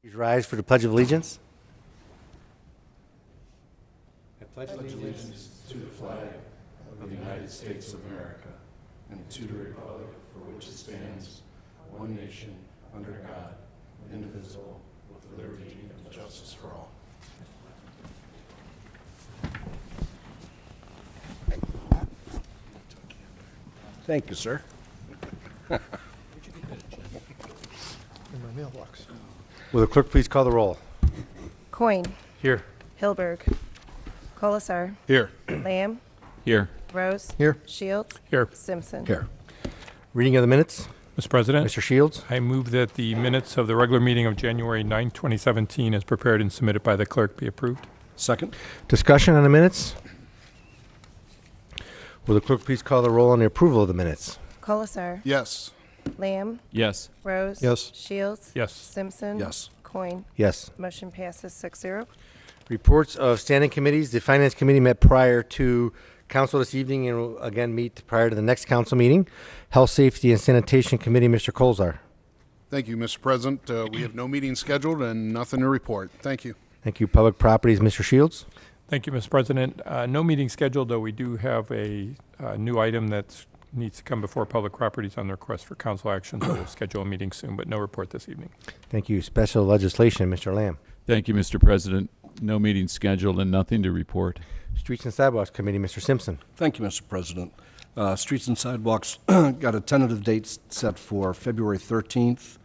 Please rise for the Pledge of Allegiance. I pledge allegiance to the flag of the United States of America and to the republic for which it stands, one nation, under God, indivisible, with liberty and justice for all. Thank you, sir. In my mailbox. Will the clerk please call the roll? Coin, Here. Hilberg, Colasar, Here. Lamb, Here. Rose, Here. Shields, Here. Simpson. Here. Reading of the minutes. Mr. President, Mr. Shields. I move that the minutes of the regular meeting of January 9, 2017, as prepared and submitted by the clerk, be approved. Second. Discussion on the minutes. Will the clerk please call the roll on the approval of the minutes? Colasar, Yes. Lamb, Yes. Rose, Yes. Shields, Yes. Simpson. Yes. Coin. Yes. Motion passes 6-0. Reports of standing committees. The Finance Committee met prior to council this evening and will again meet prior to the next council meeting. Health, Safety, and Sanitation Committee, Mr. Colzar. Thank you, Mr. President. We have no meeting scheduled and nothing to report. Thank you. Thank you. Public Properties, Mr. Shields. Thank you, Mr. President. No meeting scheduled, though we do have a new item that needs to come before Public Properties on the request for council action, so we'll schedule a meeting soon, but no report this evening. Thank you. Special Legislation, Mr. Lamb. Thank you, Mr. President. No meeting scheduled and nothing to report. Streets and Sidewalks Committee, Mr. Simpson. Thank you, Mr. President. Streets and Sidewalks got a tentative date set for February 13th.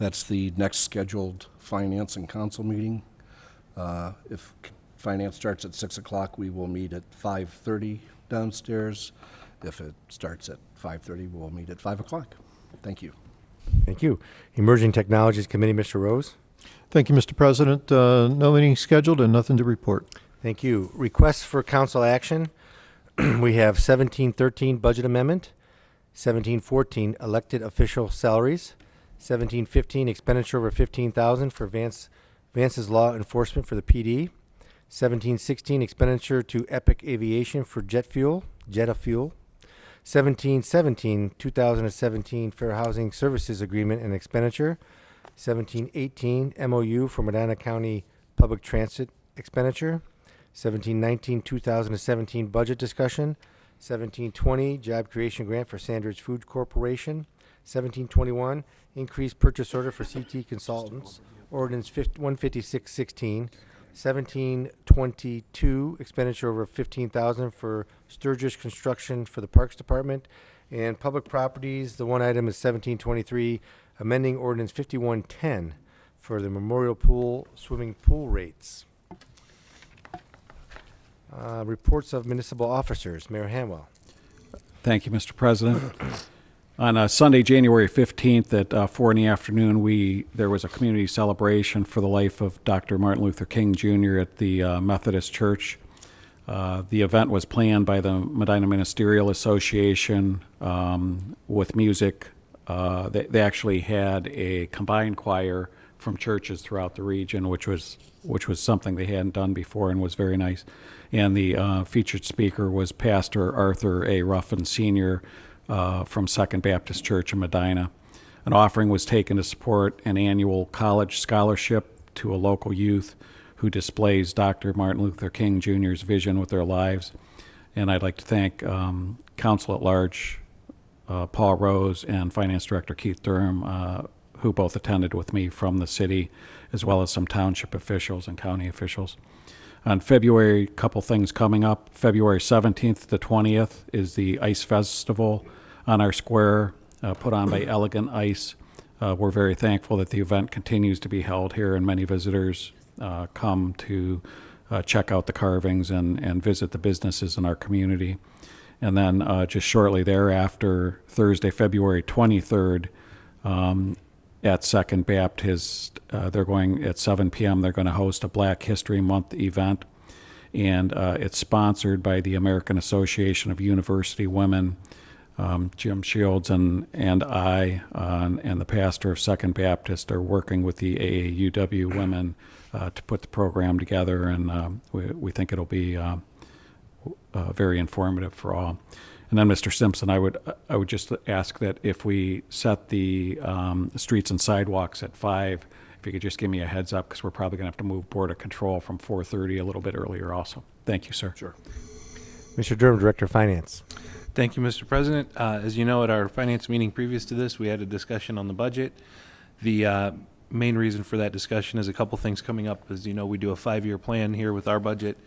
That's the next scheduled Finance and Council meeting. If Finance starts at 6 o'clock, we will meet at 5:30 downstairs. If it starts at 5:30, we'll meet at 5 o'clock. Thank you. Thank you. Emerging Technologies Committee, Mr. Rose. Thank you, Mr. President. No meeting scheduled and nothing to report. Thank you. Requests for council action. We have 1713 budget amendment, 1714 elected official salaries, 1715 expenditure over 15,000 for Vance's law enforcement for the PD, 1716 expenditure to Epic Aviation for Jetta Fuel, 1717 2017 Fair Housing Services Agreement and expenditure, 1718 MOU for Medina County Public Transit expenditure, 1719 2017 budget discussion, 1720 job creation grant for Sandridge Food Corporation, 1721 increased purchase order for CT Consultants, ordinance 15616, 1722 expenditure over 15,000 for Sturgis Construction for the Parks Department, and Public Properties. The one item is 1723 amending ordinance 5110 for the Memorial Pool swimming pool rates. Reports of municipal officers. Mayor Hanwell. Thank you, Mr. President. On Sunday, January 15th at 4 in the afternoon, there was a community celebration for the life of Dr. Martin Luther King Jr. at the Methodist Church. The event was planned by the Medina Ministerial Association with music. They actually had a combined choir from churches throughout the region, which was something they hadn't done before and was very nice. And the featured speaker was Pastor Arthur A. Ruffin Sr. From Second Baptist Church in Medina. An offering was taken to support an annual college scholarship to a local youth who displays Dr. Martin Luther King Jr.'s vision with their lives. And I'd like to thank Council at Large Paul Rose and Finance Director Keith Durham, who both attended with me from the city, as well as some township officials and county officials. On February, a couple things coming up. February 17th to 20th is the Ice Festival on our square, put on by Elegant Ice. We're very thankful that the event continues to be held here, and many visitors come to check out the carvings and visit the businesses in our community. And then just shortly thereafter, Thursday, February 23rd, at Second Baptist, they're going at 7 p.m. They're going to host a Black History Month event, and it's sponsored by the American Association of University Women. Jim Shields and I and the pastor of Second Baptist are working with the AAUW women to put the program together, and we think it'll be very informative for all. And then, Mr. Simpson, I would just ask that if we set the streets and sidewalks at 5 if you could just give me a heads up, because we're probably going to have to move Board of Control from 4:30 a little bit earlier also. Thank you, sir. Sure. Mr. Durham, Director of Finance. Thank you, Mr. President. As you know, at our finance meeting previous to this, we had a discussion on the budget. The main reason for that discussion is a couple things coming up. As you know, we do a 5-year plan here with our budget,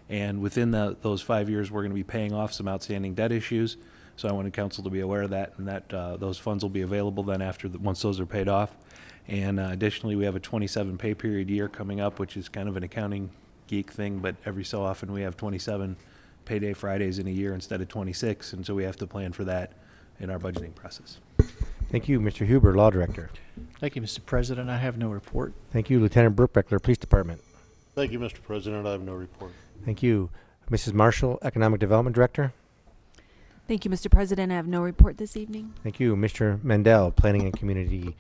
and within those 5 years, we're going to be paying off some outstanding debt issues. So I wanted council to be aware of that, and that those funds will be available then once those are paid off. And additionally, we have a 27 pay period year coming up, which is kind of an accounting geek thing, but every so often we have 27 payday Fridays in a year instead of 26, and so we have to plan for that in our budgeting process. Thank you. Mr. Huber, Law Director. Thank you, Mr. President. I have no report. Thank you. Lieutenant Burkbeckler, Police Department. Thank you, Mr. President. I have no report. Thank you. Mrs. Marshall, Economic Development Director. Thank you, Mr. President. I have no report this evening. Thank you. Mr. Mendel, Planning and Community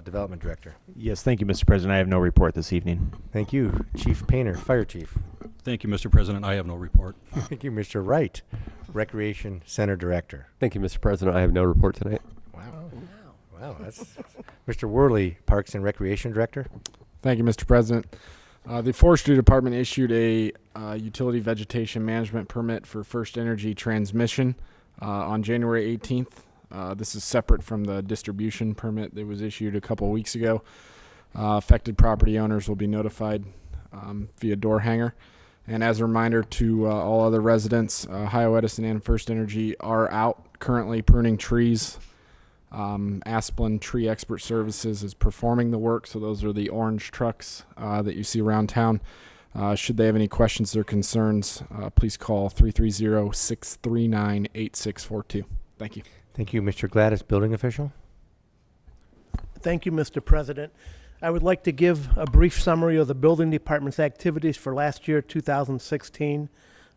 Development Director. Yes, thank you, Mr. President. I have no report this evening. Thank you. Chief Painter, Fire Chief. Thank you, Mr. President. I have no report. Thank you. Mr. Wright, Recreation Center Director. Thank you, Mr. President. I have no report tonight. Wow, that's Mr. Worley, Parks and Recreation Director. Thank you, Mr. President. The Forestry Department issued a utility vegetation management permit for First Energy Transmission on January 18th. This is separate from the distribution permit that was issued a couple weeks ago. Affected property owners will be notified via door hanger. And as a reminder to all other residents, Ohio Edison and First Energy are out currently pruning trees. Asplin Tree Expert Services is performing the work, so those are the orange trucks that you see around town. Should they have any questions or concerns, please call 330-639-8642. Thank you. Thank you. Mr. Gladys, Building Official. Thank you, Mr. President. I would like to give a brief summary of the Building Department's activities for last year, 2016.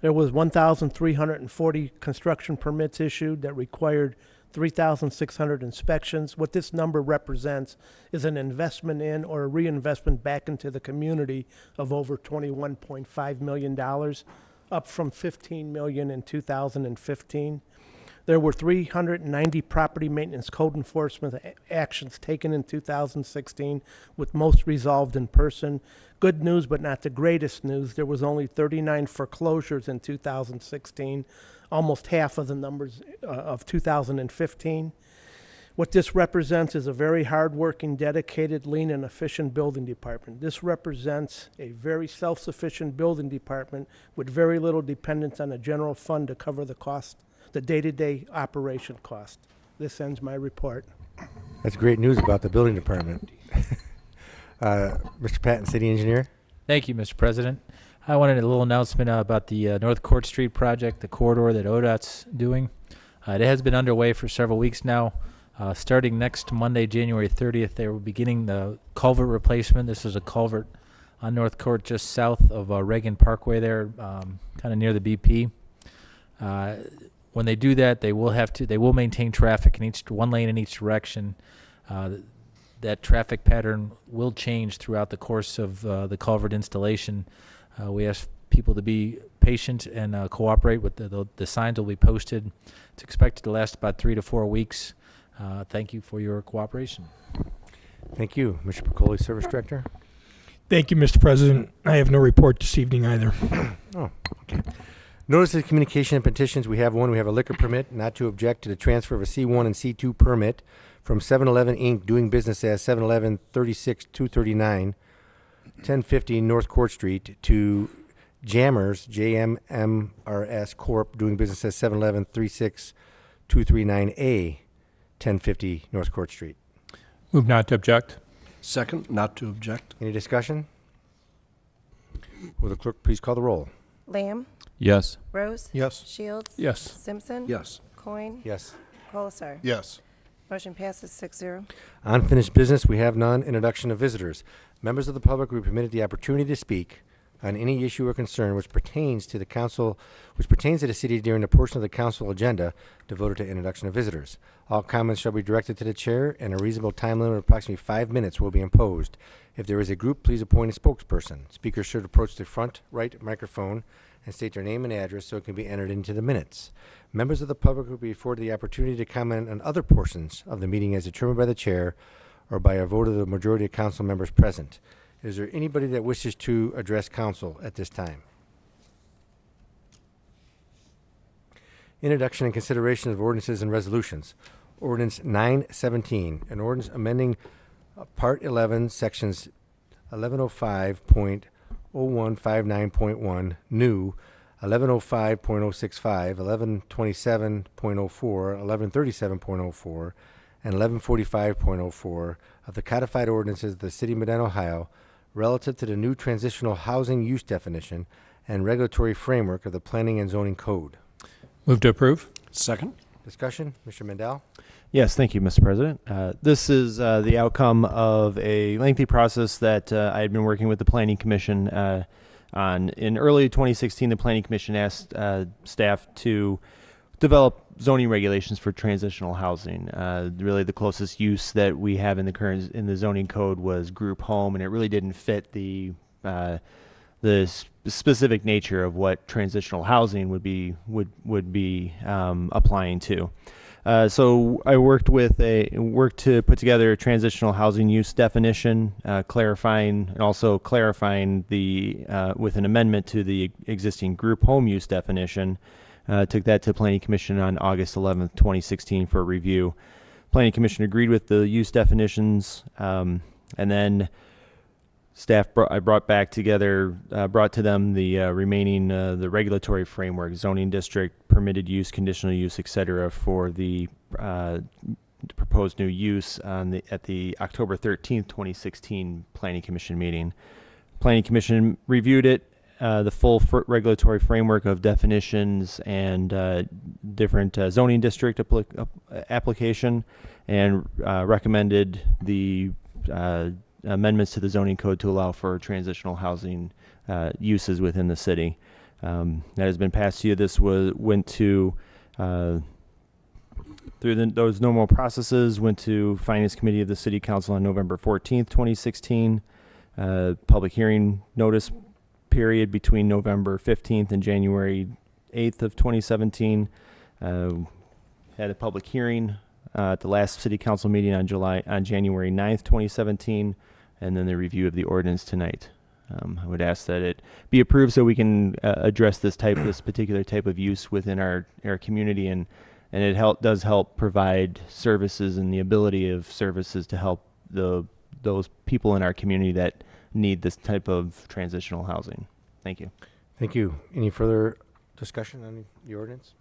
There was 1,340 construction permits issued that required 3,600 inspections. What this number represents is an investment in or a reinvestment back into the community of over $21.5 million, up from $15 million in 2015. There were 390 property maintenance code enforcement actions taken in 2016, with most resolved in person. Good news, but not the greatest news. There was only 39 foreclosures in 2016, almost half of the numbers of 2015. What this represents is a very hardworking, dedicated, lean, and efficient building department. This represents a very self-sufficient building department with very little dependence on the general fund to cover the cost, the day-to-day operation cost. This ends my report. That's great news about the building department. Mr. Patton, City Engineer. Thank you, Mr. President. I wanted a little announcement about the North Court Street project, the corridor that ODOT's doing. It has been underway for several weeks now. Starting next Monday, January 30th, they were beginning the culvert replacement. This is a culvert on North Court just south of Reagan Parkway there, kind of near the BP. When they do that, they will maintain traffic in one lane in each direction. That traffic pattern will change throughout the course of the culvert installation. We ask people to be patient and cooperate with the signs will be posted. It's expected to last about 3 to 4 weeks. Thank you for your cooperation. Thank you. Mr. Piccoli, Service Director. Thank you, Mr. President. I have no report this evening either. Oh, okay. Notice of communication and petitions. We have one. We have a liquor permit not to object to the transfer of a C1 and C2 permit from 7-Eleven Inc. doing business as 7-Eleven 36239, 1050 North Court Street to Jammers, JMMRS Corp. doing business as 7-Eleven 36239A, 1050 North Court Street. Move not to object. Second, not to object. Any discussion? Will the clerk please call the roll? Lamb. Yes. Rose. Yes. Shields. Yes. Simpson. Yes. Coin. Yes. Colasar. Yes. Motion passes 6-0. Unfinished business, we have none. Introduction of visitors. Members of the public will be permitted the opportunity to speak on any issue or concern which pertains to the council, which pertains to the city during the portion of the council agenda devoted to introduction of visitors. All comments shall be directed to the chair, and a reasonable time limit of approximately 5 minutes will be imposed. If there is a group, please appoint a spokesperson. Speakers should approach the front right microphone and state their name and address so it can be entered into the minutes. Members of the public will be afforded the opportunity to comment on other portions of the meeting as determined by the chair or by a vote of the majority of council members present. Is there anybody that wishes to address council at this time? Introduction and consideration of ordinances and resolutions. Ordinance 917, an ordinance amending Part 11, Sections 1105.0159.1, new, 1105.065, 1127.04, 1137.04, and 1145.04 of the codified ordinances of the City of Medina, Ohio, relative to the new transitional housing use definition and regulatory framework of the Planning and Zoning Code. Move to approve. Second. Discussion, Mr. Mendel? Yes, thank you, Mr. President. This is the outcome of a lengthy process that I had been working with the Planning Commission on. In early 2016, the Planning Commission asked staff to develop zoning regulations for transitional housing. Really, the closest use that we have in the zoning code was group home, and it really didn't fit the specific nature of what transitional housing would be applying to. So I worked to put together a transitional housing use definition, clarifying the with an amendment to the existing group home use definition. Took that to Planning Commission on August 11th, 2016 for review. Planning Commission agreed with the use definitions, and then I brought to them the remaining the regulatory framework, zoning district, permitted use, conditional use, etc. for the proposed new use at the October 13th, 2016 Planning Commission meeting. Planning Commission reviewed it, the full regulatory framework of definitions and different zoning district application, and recommended the amendments to the zoning code to allow for transitional housing uses within the city. That has been passed to you. This went to through those normal processes, went to Finance Committee of the City Council on November 14th, 2016. Public hearing notice period between November 15th and January 8th of 2017. Had a public hearing at the last City Council meeting on January 9th, 2017, and then the review of the ordinance tonight. I would ask that it be approved so we can address this particular type of use within our community, and it does help provide services and the ability of services to help those people in our community that need this type of transitional housing. Thank you. Thank you. Any further discussion on the ordinance?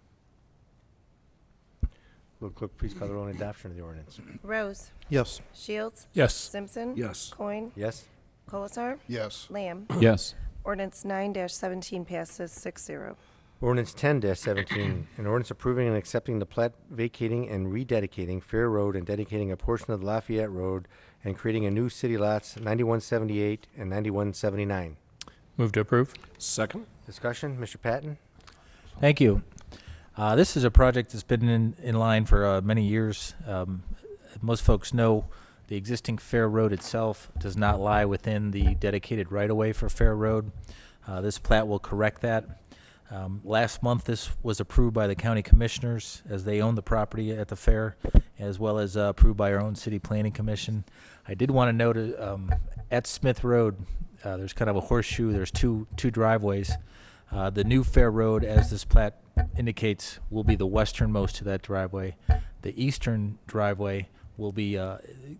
Will clerk please call the roll on adoption of the ordinance? Rose. Yes. Shields. Yes. Simpson. Yes. Coin. Yes. Colasar. Yes. Lamb. Yes. Ordinance 9-17 passes 6-0. Ordinance 10-17, an ordinance approving and accepting the plat, vacating and rededicating Fair Road and dedicating a portion of the Lafayette Road and creating a new city lots 9178 and 9179. Move to approve. Second. Discussion, Mr. Patton? Thank you. This is a project that's been in line for many years. Most folks know the existing Fair Road itself does not lie within the dedicated right-of-way for Fair Road. This plat will correct that. Last month, this was approved by the county commissioners as they own the property at the fair, as well as approved by our own city planning commission. I did want to note at Smith Road, there's kind of a horseshoe. There's two driveways. The new Fair Road, as this plat indicates, will be the westernmost to that driveway. The eastern driveway will be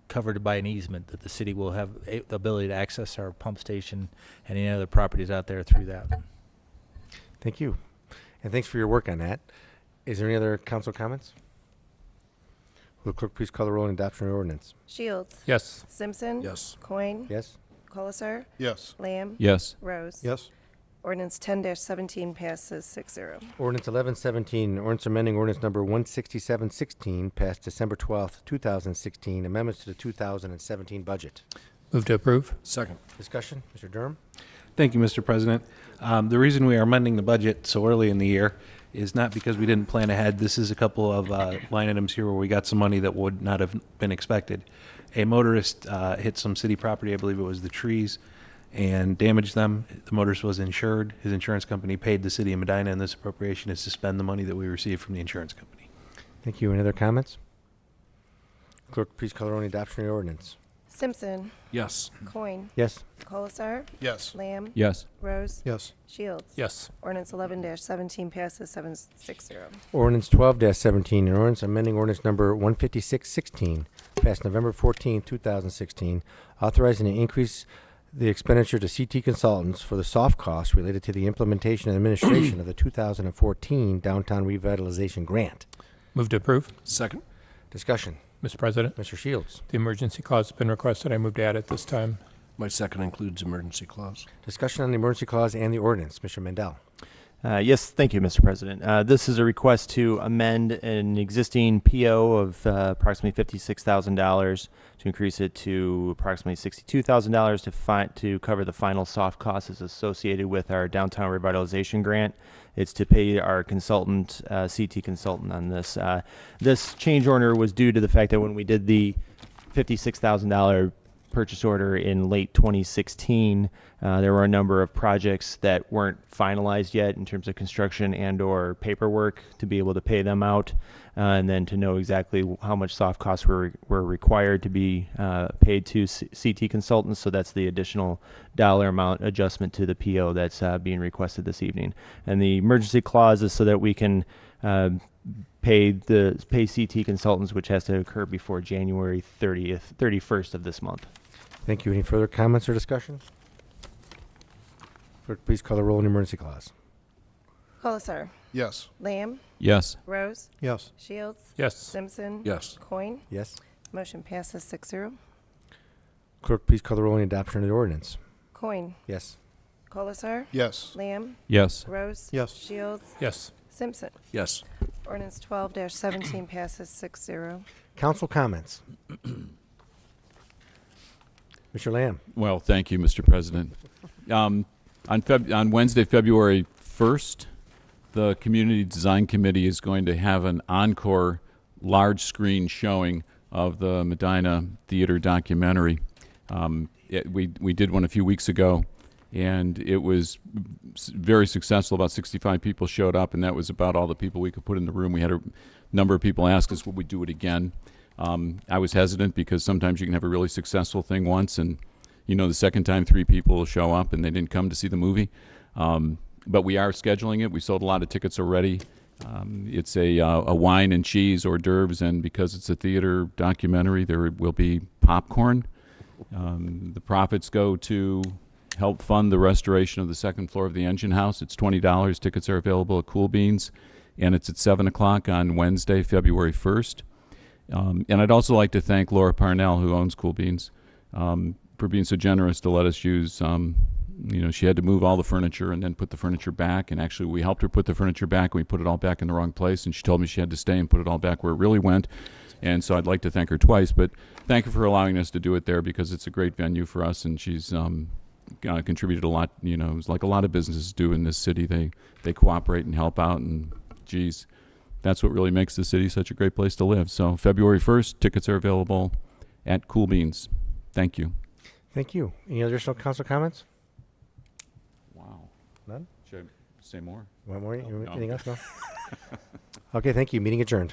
covered by an easement that the city will have the ability to access our pump station and any other properties out there through that. Thank you. And thanks for your work on that. Is there any other council comments? Will the clerk please call the roll on adoption of the ordinance? Shields. Yes. Simpson. Yes. Coin. Yes. Colasar. Yes. Lamb. Yes. Rose. Yes. Ordinance 10-17 passes 6-0. Ordinance 1117, ordinance amending ordinance number 16716, passed December 12th, 2016, amendments to the 2017 budget. Move to approve. Second. Discussion, Mr. Durham? Thank you, Mr. President. The reason we are amending the budget so early in the year is not because we didn't plan ahead. This is a couple of line items here where we got some money that would not have been expected. A motorist hit some city property, I believe it was the trees, and damaged them. The motorist was insured. His insurance company paid the city of Medina, and this appropriation is to spend the money that we received from the insurance company. Thank you. Any other comments? Clerk, please call the roll on the adoption of the ordinance. Simpson. Yes. Coin. Yes. Colasar. Yes. Lamb. Yes. Rose. Yes. Shields. Yes. Ordinance 11-17 passes 760. Ordinance 12-17, an ordinance amending ordinance number 15616, passed November 14, 2016, authorizing an increase the expenditure to CT consultants for the soft costs related to the implementation and administration of the 2014 Downtown Revitalization Grant. Move to approve. Second. Discussion. Mr. President, Mr. Shields. the emergency clause has been requested. I move to add it this time. My second includes emergency clause. Discussion on the emergency clause and the ordinance. Mr. Mendel. Yes, thank you, Mr. President. This is a request to amend an existing PO of approximately $56,000 to increase it to approximately $62,000 to cover the final soft costs associated with our downtown revitalization grant. It's to pay our consultant, CT consultant, on this. This change order was due to the fact that when we did the $56,000 purchase order in late 2016, there were a number of projects that weren't finalized yet in terms of construction and or paperwork to be able to pay them out, and then to know exactly how much soft costs were required to be paid to CT consultants. So that's the additional dollar amount adjustment to the PO that's being requested this evening. And the emergency clause is so that we can pay CT consultants, which has to occur before January 31st of this month. Thank you. Any further comments or discussion? Clerk, please call the roll on the emergency clause. Colasar. Yes. Lamb. Yes. Rose. Yes. Shields. Yes. Simpson. Yes. Coin. Yes. Motion passes 6-0. Clerk, please call the roll on the adoption of the ordinance. Coin. Yes. Colasar. Yes. Lamb. Yes. Rose. Yes. Shields. Yes. Simpson. Yes. Ordinance 12-17 passes 6-0. Council comments. Mr. Lamb. Well, thank you, Mr. President. On Wednesday, February 1st, the Community Design Committee is going to have an encore large screen showing of the Medina Theater documentary. We did one a few weeks ago, and it was very successful. About 65 people showed up, and that was about all the people we could put in the room. We had a number of people ask us, would we do it again? I was hesitant because sometimes you can have a really successful thing once, and the second time 3 people will show up and they didn't come to see the movie. But we are scheduling it. We sold a lot of tickets already. It's a wine and cheese hors d'oeuvres, and because it's a theater documentary, there will be popcorn. The profits go to help fund the restoration of the second floor of the engine house. It's $20. Tickets are available at Cool Beans, and it's at 7 o'clock on Wednesday, February 1st. And I'd also like to thank Laura Parnell, who owns Cool Beans, for being so generous to let us use, she had to move all the furniture and then put the furniture back. And actually, we helped her put the furniture back, and we put it all back in the wrong place. And she told me she had to stay and put it all back where it really went. And so I'd like to thank her twice. But thank her for allowing us to do it there, because it's a great venue for us. And she's contributed a lot, it's like a lot of businesses do in this city. They cooperate and help out. And, geez, that's what really makes the city such a great place to live. So February 1st, tickets are available at Cool Beans. Thank you. Thank you. Any additional council comments? Wow. None? Should I say more? Want more? No. Anything else? No? Okay, thank you. Meeting adjourned.